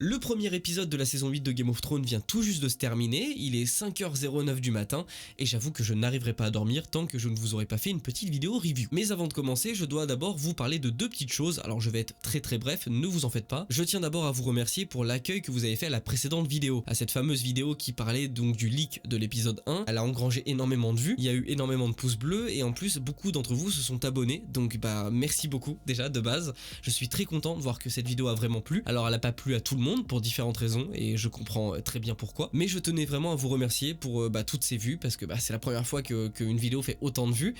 Le premier épisode de la saison 8 de Game of Thrones vient tout juste de se terminer, il est 5h09 du matin et j'avoue que je n'arriverai pas à dormir tant que je ne vous aurai pas fait une petite vidéo review. Mais avant de commencer, je dois d'abord vous parler de deux petites choses, alors je vais être très bref, ne vous en faites pas. Je tiens d'abord à vous remercier pour l'accueil que vous avez fait à la précédente vidéo, à cette fameuse vidéo qui parlait donc du leak de l'épisode 1. Elle a engrangé énormément de vues, il y a eu énormément de pouces bleus et en plus beaucoup d'entre vous se sont abonnés, donc merci beaucoup déjà de base. Je suis très content de voir que cette vidéo a vraiment plu. Alors elle a pas plu à tout le monde pour différentes raisons et je comprends très bien pourquoi, mais je tenais vraiment à vous remercier pour toutes ces vues parce que c'est la première fois qu'une vidéo fait autant de vues,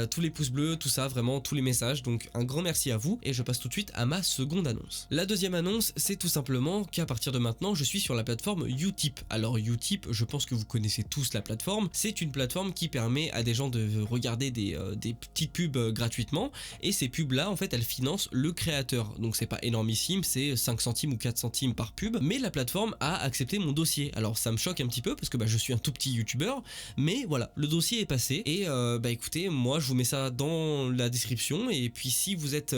tous les pouces bleus, tout ça, vraiment tous les messages, donc un grand merci à vous et je passe tout de suite à ma seconde annonce. La deuxième annonce, c'est tout simplement qu'à partir de maintenant je suis sur la plateforme Utip. Alors Utip, je pense que vous connaissez tous la plateforme, c'est une plateforme qui permet à des gens de regarder des petites pubs gratuitement et ces pubs là en fait elles financent le créateur, donc c'est pas énormissime, c'est 5 centimes ou 4 centimes par pub, mais la plateforme a accepté mon dossier. Alors ça me choque un petit peu parce que je suis un tout petit youtubeur, mais voilà, le dossier est passé et écoutez, moi je vous mets ça dans la description et puis si vous êtes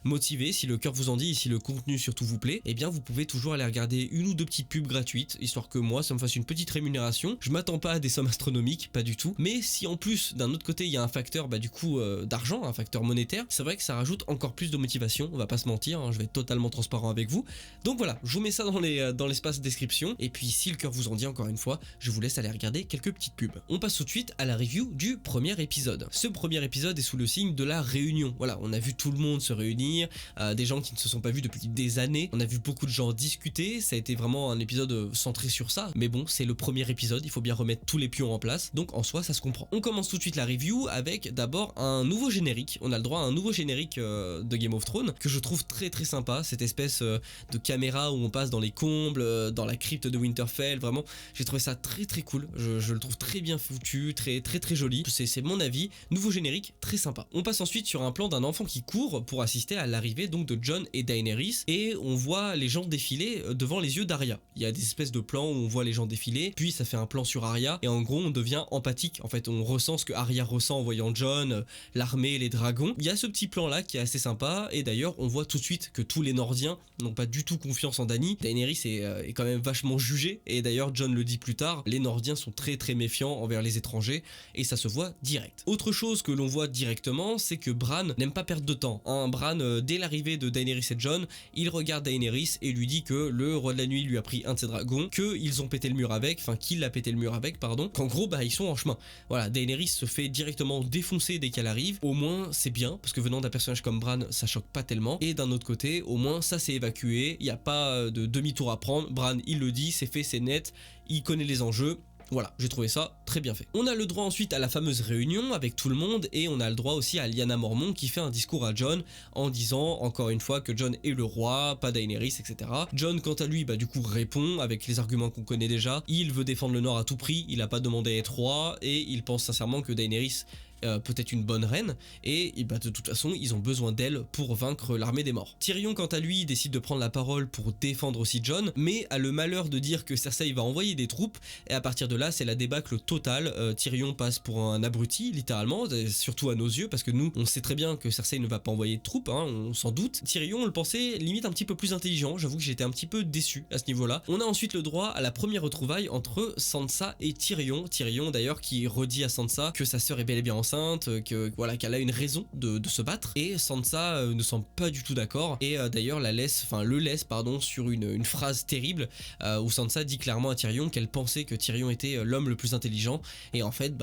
motivé, si le cœur vous en dit et si le contenu surtout vous plaît, eh bien vous pouvez toujours aller regarder une ou deux petites pubs gratuites, histoire que moi ça me fasse une petite rémunération. Je m'attends pas à des sommes astronomiques, pas du tout, mais si en plus d'un autre côté il y a un facteur d'argent, un facteur monétaire, c'est vrai que ça rajoute encore plus de motivation, on va pas se mentir, hein, je vais être totalement transparent avec vous. Donc voilà, je vous mets ça dans l'espace description et puis si le cœur vous en dit encore une fois, je vous laisse aller regarder quelques petites pubs. On passe tout de suite à la review du premier épisode. Ce premier épisode est sous le signe de la réunion. Voilà, on a vu tout le monde se réunir, des gens qui ne se sont pas vus depuis des années, on a vu beaucoup de gens discuter, ça a été vraiment un épisode centré sur ça, mais bon, c'est le premier épisode, il faut bien remettre tous les pions en place, donc en soi ça se comprend. On commence tout de suite la review avec d'abord un nouveau générique, on a le droit à un nouveau générique de Game of Thrones que je trouve très sympa, cette espèce de caméra où on passe dans les combles, dans la crypte de Winterfell, vraiment j'ai trouvé ça très cool, je le trouve très bien foutu, très joli, c'est mon avis, nouveau générique très sympa. On passe ensuite sur un plan d'un enfant qui court pour assister à l'arrivée donc de Jon et Daenerys et on voit les gens défiler devant les yeux d'Arya. Il y a des espèces de plans où on voit les gens défiler, puis ça fait un plan sur Arya et en gros on devient empathique, en fait on ressent ce que Arya ressent en voyant Jon, l'armée, les dragons. Il y a ce petit plan là qui est assez sympa et d'ailleurs on voit tout de suite que tous les Nordiens n'ont pas du tout confiance en Dany. Daenerys est quand même vachement jugée et d'ailleurs Jon le dit plus tard, les Nordiens sont très méfiants envers les étrangers et ça se voit direct. Autre chose que l'on voit directement, c'est que Bran n'aime pas perdre de temps. Bran, dès l'arrivée de Daenerys et Jon, il regarde Daenerys et lui dit que le roi de la nuit lui a pris un de ses dragons, qu'ils ont pété le mur avec, qu'il a pété le mur avec, pardon, qu'en gros ils sont en chemin. Voilà, Daenerys se fait directement défoncer dès qu'elle arrive, au moins c'est bien, parce que venant d'un personnage comme Bran, ça choque pas tellement, et d'un autre côté, au moins ça s'est évacué, il n'y a pas de demi-tour à prendre, Bran il le dit, c'est fait, c'est net, il connaît les enjeux. Voilà, j'ai trouvé ça très bien fait. On a le droit ensuite à la fameuse réunion avec tout le monde et on a le droit aussi à Lyanna Mormont qui fait un discours à Jon en disant encore une fois que Jon est le roi, pas Daenerys, etc. Jon quant à lui du coup répond avec les arguments qu'on connaît déjà, il veut défendre le Nord à tout prix, il a pas demandé à être roi et il pense sincèrement que Daenerys peut être une bonne reine et de toute façon ils ont besoin d'elle pour vaincre l'armée des morts. Tyrion quant à lui décide de prendre la parole pour défendre aussi Jon mais a le malheur de dire que Cersei va envoyer des troupes et à partir de là c'est la débâcle totale. Tyrion passe pour un abruti littéralement, surtout à nos yeux parce que nous on sait très bien que Cersei ne va pas envoyer de troupes, on s'en doute. Tyrion on le pensait limite un petit peu plus intelligent, j'avoue que j'étais un petit peu déçu à ce niveau là. On a ensuite le droit à la première retrouvaille entre Sansa et Tyrion d'ailleurs qui redit à Sansa que sa sœur est bel et bien enceinte, qu'elle a une raison de se battre et Sansa ne semble pas du tout d'accord et d'ailleurs le laisse sur une phrase terrible où Sansa dit clairement à Tyrion qu'elle pensait que Tyrion était l'homme le plus intelligent et en fait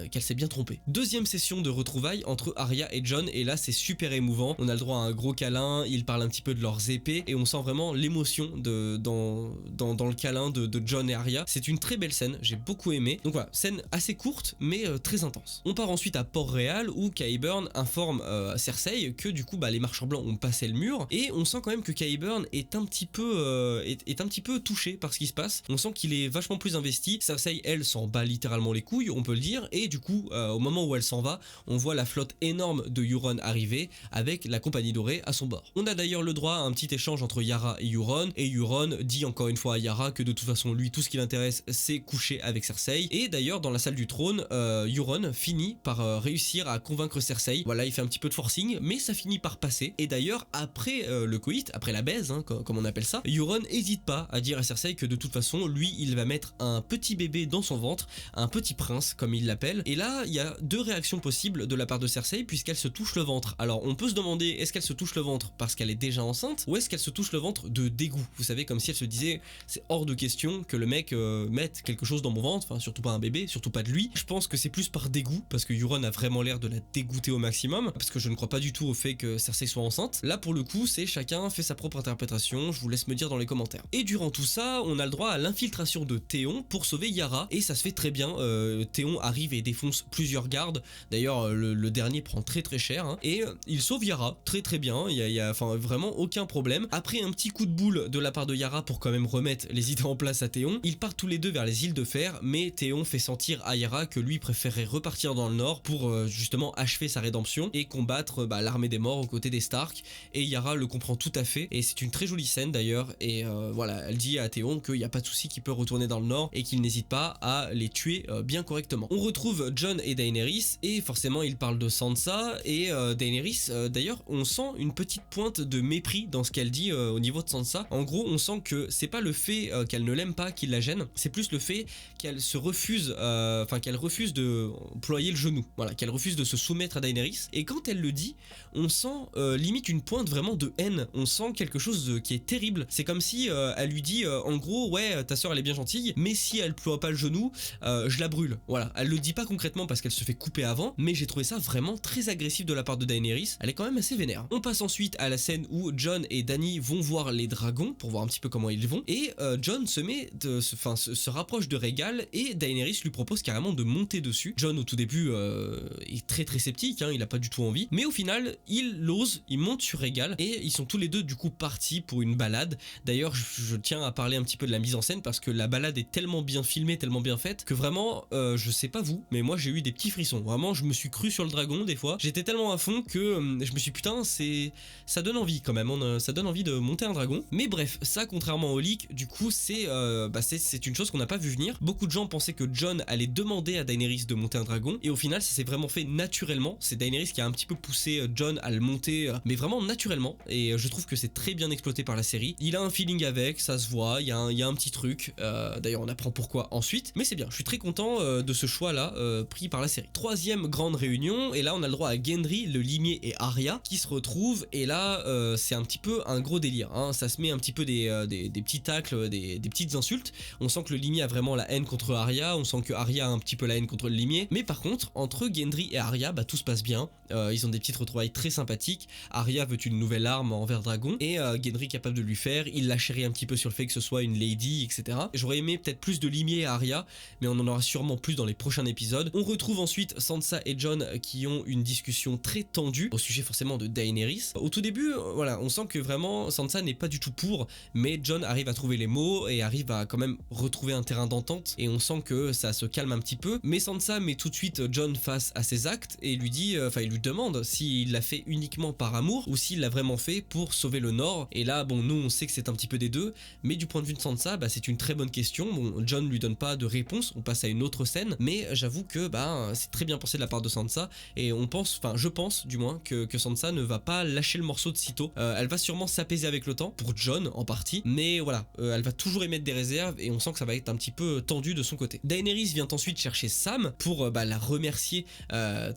qu'elle s'est bien trompée. Deuxième session de retrouvailles entre Arya et Jon et là c'est super émouvant, on a le droit à un gros câlin, ils parlent un petit peu de leurs épées et on sent vraiment l'émotion dans le câlin de Jon et Arya. C'est une très belle scène, j'ai beaucoup aimé. Donc voilà, scène assez courte mais très intense. On part ensuite à Port-Réal où Qyburn informe Cersei que du coup les marchands blancs ont passé le mur et on sent quand même que Qyburn est un petit peu touché par ce qui se passe. On sent qu'il est vachement plus investi. Cersei elle s'en bat littéralement les couilles, on peut le dire, et du coup au moment où elle s'en va, on voit la flotte énorme de Euron arriver avec la compagnie dorée à son bord. On a d'ailleurs le droit à un petit échange entre Yara et Euron dit encore une fois à Yara que de toute façon lui tout ce qui l'intéresse c'est coucher avec Cersei et d'ailleurs dans la salle du trône Euron finit par réussir à convaincre Cersei. Voilà, il fait un petit peu de forcing, mais ça finit par passer. Et d'ailleurs, après le coït, après la baise, hein, comme on appelle ça, Euron hésite pas à dire à Cersei que de toute façon, lui, il va mettre un petit bébé dans son ventre, un petit prince, comme il l'appelle. Et là, il y a deux réactions possibles de la part de Cersei, puisqu'elle se touche le ventre. Alors, on peut se demander, est-ce qu'elle se touche le ventre parce qu'elle est déjà enceinte, ou est-ce qu'elle se touche le ventre de dégoût? Vous savez, comme si elle se disait, c'est hors de question que le mec mette quelque chose dans mon ventre, enfin, surtout pas un bébé, surtout pas de lui. Je pense que c'est plus par dégoût, parce que Euron a vraiment l'air de la dégoûter au maximum, parce que je ne crois pas du tout au fait que Cersei soit enceinte. Là, pour le coup, c'est chacun fait sa propre interprétation, je vous laisse me dire dans les commentaires. Et durant tout ça, on a le droit à l'infiltration de Théon pour sauver Yara, et ça se fait très bien. Théon arrive et défonce plusieurs gardes. D'ailleurs, le dernier prend très cher, hein, et il sauve Yara très bien. Il y a enfin vraiment aucun problème. Après un petit coup de boule de la part de Yara pour quand même remettre les idées en place à Théon, ils partent tous les deux vers les îles de fer, mais Théon fait sentir à Yara que lui préférerait repartir dans le nord pour justement achever sa rédemption et combattre l'armée des morts aux côtés des Stark. Et Yara le comprend tout à fait, et c'est une très jolie scène d'ailleurs. Et voilà, elle dit à Théon qu'il n'y a pas de souci, qu'il peut retourner dans le nord et qu'il n'hésite pas à les tuer bien correctement. On retrouve Jon et Daenerys, et forcément ils parlent de Sansa, et Daenerys d'ailleurs, on sent une petite pointe de mépris dans ce qu'elle dit au niveau de Sansa. En gros, on sent que c'est pas le fait qu'elle ne l'aime pas qui la gêne, c'est plus le fait qu'elle se refuse, qu'elle refuse de ployer le genou, voilà, qu'elle refuse de se soumettre à Daenerys. Et quand elle le dit, on sent limite une pointe vraiment de haine, on sent quelque chose qui est terrible. C'est comme si elle lui dit en gros, ouais, ta soeur elle est bien gentille, mais si elle ploie pas le genou, je la brûle. Voilà, elle le dit pas concrètement parce qu'elle se fait couper avant, mais j'ai trouvé ça vraiment très agressif de la part de Daenerys. Elle est quand même assez vénère. On passe ensuite à la scène où Jon et Dany vont voir les dragons pour voir un petit peu comment ils vont, et Jon se rapproche de Rhaegal, et Daenerys lui propose carrément de monter dessus. Jon au tout début est très sceptique, hein, il a pas du tout envie, mais au final il l'ose, il monte sur Rhaegal, et ils sont tous les deux du coup partis pour une balade. D'ailleurs je tiens à parler un petit peu de la mise en scène, parce que la balade est tellement bien filmée, tellement bien faite, que vraiment je sais pas vous, mais moi j'ai eu des petits frissons. Vraiment, je me suis cru sur le dragon des fois, j'étais tellement à fond que je me suis dit, putain, ça donne envie quand même, ça donne envie de monter un dragon. Mais bref, ça contrairement au leak, du coup c'est une chose qu'on n'a pas vu venir. Beaucoup de gens pensaient que Jon allait demander à Daenerys de monter un dragon, et au final ça s'est vraiment fait naturellement. C'est Daenerys qui a un petit peu poussé Jon à le monter, mais vraiment naturellement, et je trouve que c'est très bien exploité par la série. Il a un feeling avec, ça se voit, il y a un petit truc, d'ailleurs on apprend pourquoi ensuite, mais c'est bien, je suis très content de ce choix là pris par la série. Troisième grande réunion, et là on a le droit à Gendry, le limier et Arya qui se retrouvent, et là c'est un petit peu un gros délire, hein. Ça se met un petit peu des petits tacles, des petites insultes. On sent que le limier a vraiment la haine contre Arya, on sent que Arya a un petit peu la haine contre le limier, mais par contre entre Gendry et Arya, tout se passe bien. Ils ont des petites retrouvailles très sympathiques. Arya veut une nouvelle arme en verre dragon, et Gendry est capable de lui faire. Il la chérit un petit peu sur le fait que ce soit une lady, etc. J'aurais aimé peut-être plus de limier et Arya, mais on en aura sûrement plus dans les prochains épisodes. On retrouve ensuite Sansa et Jon qui ont une discussion très tendue au sujet forcément de Daenerys. Au tout début, voilà, on sent que vraiment Sansa n'est pas du tout pour, mais Jon arrive à trouver les mots et arrive à quand même retrouver un terrain d'entente, et on sent que ça se calme un petit peu. Mais Sansa met tout de suite Jon face à ses actes et lui dit, il lui demande s'il l'a fait uniquement par amour ou s'il l'a vraiment fait pour sauver le Nord. Et là, bon, nous on sait que c'est un petit peu des deux, mais du point de vue de Sansa, c'est une très bonne question. Bon, Jon lui donne pas de réponse, on passe à une autre scène, mais j'avoue que c'est très bien pensé de la part de Sansa, et je pense du moins que Sansa ne va pas lâcher le morceau de sitôt. Elle va sûrement s'apaiser avec le temps, pour Jon en partie, mais voilà, elle va toujours émettre des réserves, et on sent que ça va être un petit peu tendu de son côté. Daenerys vient ensuite chercher Sam pour la remercier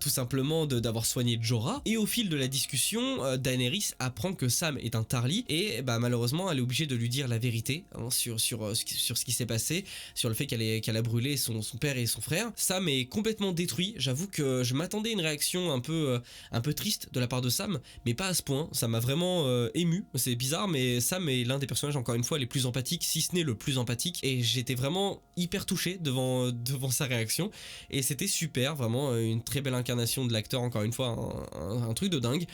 tout simplement d'avoir soigné Jorah, et au fil de la discussion, Daenerys apprend que Sam est un Tarly, et malheureusement elle est obligée de lui dire la vérité, hein, sur ce qui s'est passé, sur le fait qu'elle a brûlé son père et son frère. Sam est complètement détruit. J'avoue que je m'attendais à une réaction un peu triste de la part de Sam, mais pas à ce point. Ça m'a vraiment ému. C'est bizarre, mais Sam est l'un des personnages, encore une fois, les plus empathiques, si ce n'est le plus empathique, et j'étais vraiment hyper touché devant sa réaction, et c'était super, vraiment une très belle incarnation de l'acteur, encore une fois, un truc de dingue.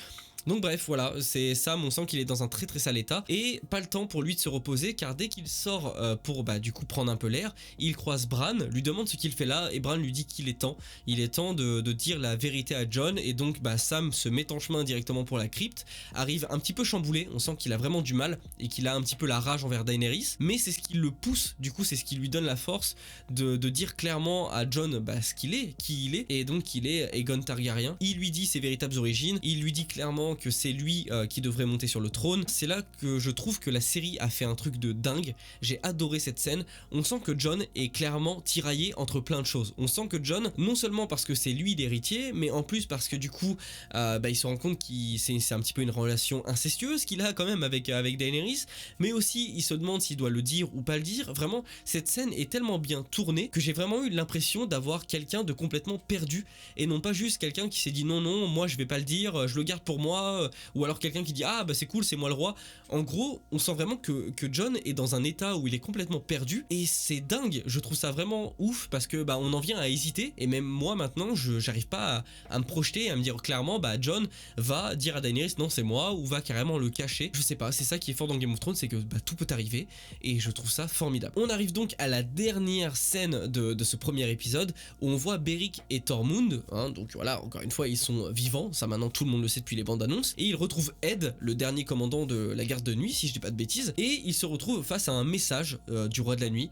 Donc bref, voilà, c'est Sam, on sent qu'il est dans un très très sale état et pas le temps pour lui de se reposer car dès qu'il sort pour du coup prendre un peu l'air, il croise Bran, lui demande ce qu'il fait là et Bran lui dit qu'il est temps. Il est temps de dire la vérité à Jon et donc Sam se met en chemin directement pour la crypte, arrive un petit peu chamboulé, on sent qu'il a vraiment du mal et qu'il a un petit peu la rage envers Daenerys, mais c'est ce qui le pousse, du coup c'est ce qui lui donne la force de dire clairement à Jon ce qu'il est, qui il est, et donc il est Aegon Targaryen. Il lui dit ses véritables origines, il lui dit clairement que c'est lui qui devrait monter sur le trône. C'est là que je trouve que la série a fait un truc de dingue. J'ai adoré cette scène. On sent que Jon est clairement tiraillé entre plein de choses. On sent que Jon, non seulement parce que c'est lui l'héritier, mais en plus parce que du coup il se rend compte que c'est un petit peu une relation incestueuse qu'il a quand même avec Daenerys, mais aussi il se demande s'il doit le dire ou pas le dire. Vraiment, cette scène est tellement bien tournée que j'ai vraiment eu l'impression d'avoir quelqu'un de complètement perdu et non pas juste quelqu'un qui s'est dit non moi je vais pas le dire, je le garde pour moi, ou alors quelqu'un qui dit ah c'est cool, c'est moi le roi. En gros, on sent vraiment que Jon est dans un état où il est complètement perdu et c'est dingue. Je trouve ça vraiment ouf parce que on en vient à hésiter et même moi maintenant j'arrive pas à me projeter, à me dire clairement Jon va dire à Daenerys non c'est moi, ou va carrément le cacher. Je sais pas, c'est ça qui est fort dans Game of Thrones, c'est que tout peut arriver et je trouve ça formidable. On arrive donc à la dernière scène de ce premier épisode où on voit Beric et Tormund, donc voilà, encore une fois ils sont vivants, ça maintenant tout le monde le sait depuis les bandes annonces, et ils retrouvent Ed, le dernier commandant de la garde de nuit si je dis pas de bêtises, et ils se retrouvent face à un message du roi de la nuit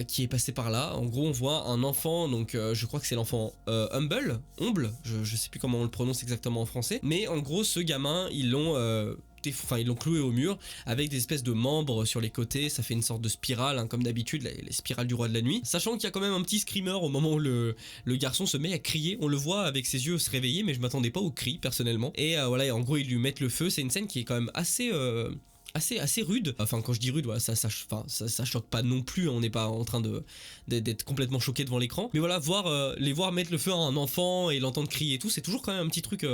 qui est passé par là. En gros on voit un enfant, donc je crois que c'est l'enfant Humble, je sais plus comment on le prononce exactement en français, mais en gros ce gamin ils l'ont cloué au mur avec des espèces de membres sur les côtés, ça fait une sorte de spirale comme d'habitude, les spirales du roi de la nuit, sachant qu'il y a quand même un petit screamer au moment où le garçon se met à crier, on le voit avec ses yeux se réveiller, mais je m'attendais pas au cri personnellement, et voilà, en gros ils lui mettent le feu. C'est une scène qui est quand même assez rude, enfin quand je dis rude, voilà, ça choque pas non plus, on n'est pas en train d'être complètement choqué devant l'écran, mais voilà, les voir mettre le feu à un enfant et l'entendre crier et tout, c'est toujours quand même un petit truc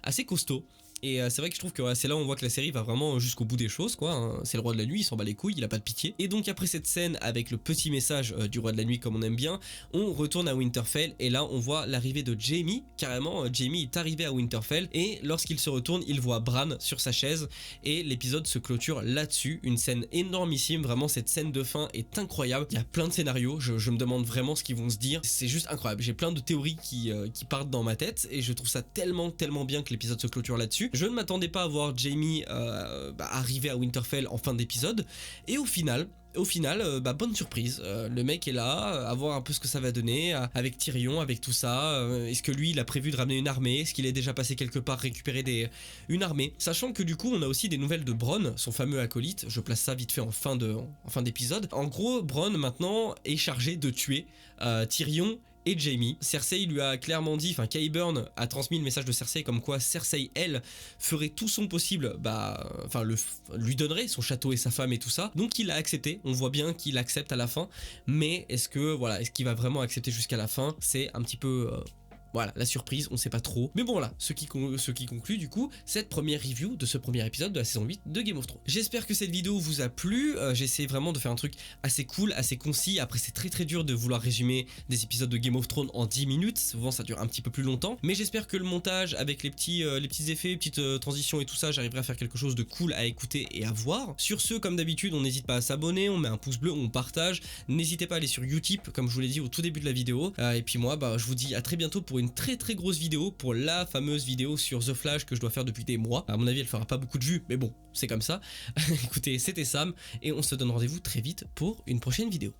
assez costaud. Et c'est vrai que je trouve que c'est là où on voit que la série va vraiment jusqu'au bout des choses, quoi. C'est le roi de la nuit, il s'en bat les couilles, il a pas de pitié. Et donc après cette scène avec le petit message du roi de la nuit comme on aime bien, on retourne à Winterfell et là on voit l'arrivée de Jaime. Carrément, Jaime est arrivé à Winterfell et lorsqu'il se retourne, il voit Bran sur sa chaise et l'épisode se clôture là-dessus. Une scène énormissime, vraiment cette scène de fin est incroyable. Il y a plein de scénarios, je me demande vraiment ce qu'ils vont se dire. C'est juste incroyable, j'ai plein de théories qui partent dans ma tête et je trouve ça tellement bien que l'épisode se clôture là-dessus. Je ne m'attendais pas à voir Jaime arriver à Winterfell en fin d'épisode et au final, bonne surprise, le mec est là, à voir un peu ce que ça va donner avec Tyrion, avec tout ça. Est-ce que lui il a prévu de ramener une armée, est-ce qu'il est déjà passé quelque part récupérer une armée, sachant que du coup on a aussi des nouvelles de Bronn, son fameux acolyte. Je place ça vite fait en fin d'épisode. En gros, Bronn maintenant est chargé de tuer Tyrion et Jaime. Cersei lui a clairement dit, Qyburn a transmis le message de Cersei comme quoi Cersei, elle, ferait tout son possible, lui donnerait son château et sa femme et tout ça. Donc il a accepté, on voit bien qu'il accepte à la fin, mais est-ce qu'il va vraiment accepter jusqu'à la fin? C'est un petit peu Voilà, la surprise, on sait pas trop. Mais bon voilà, ce qui conclut du coup cette première review de ce premier épisode de la saison 8 de Game of Thrones. J'espère que cette vidéo vous a plu, j'ai essayé vraiment de faire un truc assez cool, assez concis. Après c'est très dur de vouloir résumer des épisodes de Game of Thrones en 10 minutes, souvent ça dure un petit peu plus longtemps. Mais j'espère que le montage avec les petits effets, petites transitions et tout ça, j'arriverai à faire quelque chose de cool à écouter et à voir. Sur ce, comme d'habitude, on n'hésite pas à s'abonner, on met un pouce bleu, on partage. N'hésitez pas à aller sur Utip, comme je vous l'ai dit au tout début de la vidéo. Et puis moi, je vous dis à très bientôt pour une très grosse vidéo, pour la fameuse vidéo sur The Flash que je dois faire depuis des mois. À mon avis, elle fera pas beaucoup de vues, mais bon, c'est comme ça. Écoutez, c'était Sam, et on se donne rendez-vous très vite pour une prochaine vidéo.